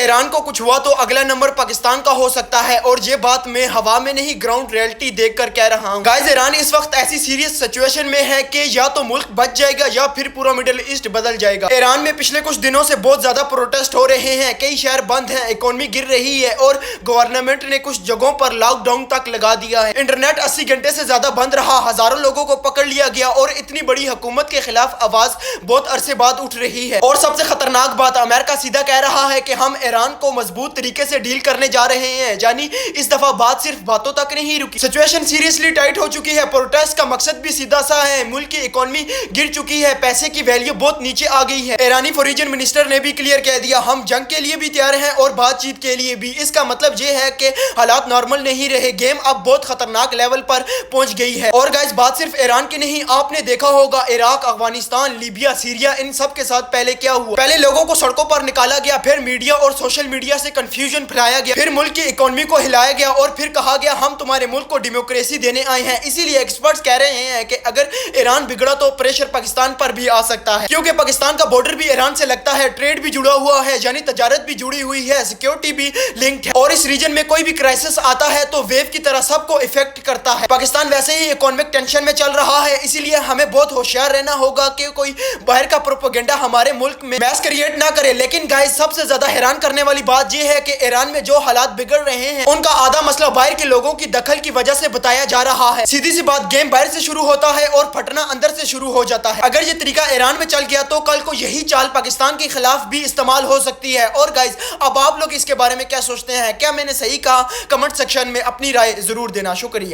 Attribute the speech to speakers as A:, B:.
A: ایران کو کچھ ہوا تو اگلا نمبر پاکستان کا ہو سکتا ہے، اور یہ بات میں ہوا میں نہیں گراؤنڈ ریئلٹی دیکھ کر کہہ رہا ہوں۔ گائز ایران اس وقت ایسی سیریس سچویشن میں ہے کہ یا تو ملک بچ جائے گا یا پھر پورا مڈل ایسٹ بدل جائے گا۔ ایران میں پچھلے کچھ دنوں سے بہت زیادہ پروٹیسٹ ہو رہے ہیں، کئی شہر بند ہیں، اکانومی گر رہی ہے اور گورنمنٹ نے کچھ جگہوں پر لاک ڈاؤن تک لگا دیا ہے۔ انٹرنیٹ 80 گھنٹے سے زیادہ بند رہا، ہزاروں لوگوں کو پکڑ لیا گیا اور اتنی بڑی حکومت کے خلاف آواز بہت عرصے بعد اٹھ رہی ہے۔ اور سب سے خطرناک بات، امریکہ سیدھا کہہ رہا ہے کہ ہم ایران کو مضبوط طریقے سے ڈیل کرنے جا رہے ہیں، یعنی اس دفعہ بات صرف باتوں تک نہیں رکی، سچویشن سیریسلی ٹائٹ ہو چکی ہے۔ پروٹیسٹ کا مقصد بھی سیدھا سا ہے، ملک کی اکانومی گر چکی ہے، پیسے کی ویلیو بہت نیچے آ گئی ہے۔ ایرانی فوریجن منسٹر نے بھی کلیئر کہہ دیا، ہم جنگ کے لیے بھی تیار ہیں اور بات چیت کے لیے بھی۔ اس کا مطلب یہ ہے کہ حالات نارمل نہیں رہے، گیم اب بہت خطرناک لیول پر پہنچ گئی ہے۔ اور گائز بات صرف ایران کی نہیں، آپ نے دیکھا ہوگا عراق، افغانستان، لیبیا، سیریا، ان سب کے ساتھ پہلے کیا ہوا۔ پہلے لوگوں کو سڑکوں پر نکالا گیا، پھر میڈیا اور سوشل میڈیا سے کنفیوژن پھیلایا گیا، پھر ملک کی اکانومی کو ہلایا گیا اور پھر کہا گیا ہم تمہارے ملک کو ڈیموکریسی دینے آئے ہیں۔ اسی لیے ایکسپرٹس کہہ رہے ہیں کہ اگر ایران بگڑا تو پریشر پاکستان پر بھی آ سکتا ہے، کیونکہ پاکستان کا بارڈر بھی ایران سے لگتا ہے، ٹریڈ بھی جڑا ہوا ہے، یعنی تجارت بھی جڑی ہوئی ہے، سیکیورٹی بھی لنکڈ ہے، اور اس ریجن میں کوئی بھی کرائسس آتا ہے تو ویو کی طرح سب کو افیکٹ کرتا ہے۔ پاکستان ویسے ہی اکانومک ٹینشن میں چل رہا ہے، اسی لیے ہمیں بہت ہوشیار رہنا ہوگا کہ کوئی باہر کا پروپیگنڈا ہمارے ملک میں میس کریٹ نہ کرے۔ لیکن گائز سب سے زیادہ حیران کرنے والی بات یہ ہے کہ ایران میں جو حالات بگڑ رہے ہیں ان کا آدھا مسئلہ باہر کے لوگوں کی دخل کی وجہ سے بتایا جا رہا ہے۔ سیدھی سی بات، گیم باہر سے شروع ہوتا ہے اور پھٹنا اندر سے شروع ہو جاتا ہے۔ اگر یہ طریقہ ایران میں چل گیا تو کل کو یہی چال پاکستان کے خلاف بھی استعمال ہو سکتی ہے۔ اور گائز اب آپ لوگ اس کے بارے میں کیا سوچتے ہیں؟ کیا میں نے صحیح کہا؟ کمنٹ سیکشن میں اپنی رائے ضرور دینا۔ شکریہ۔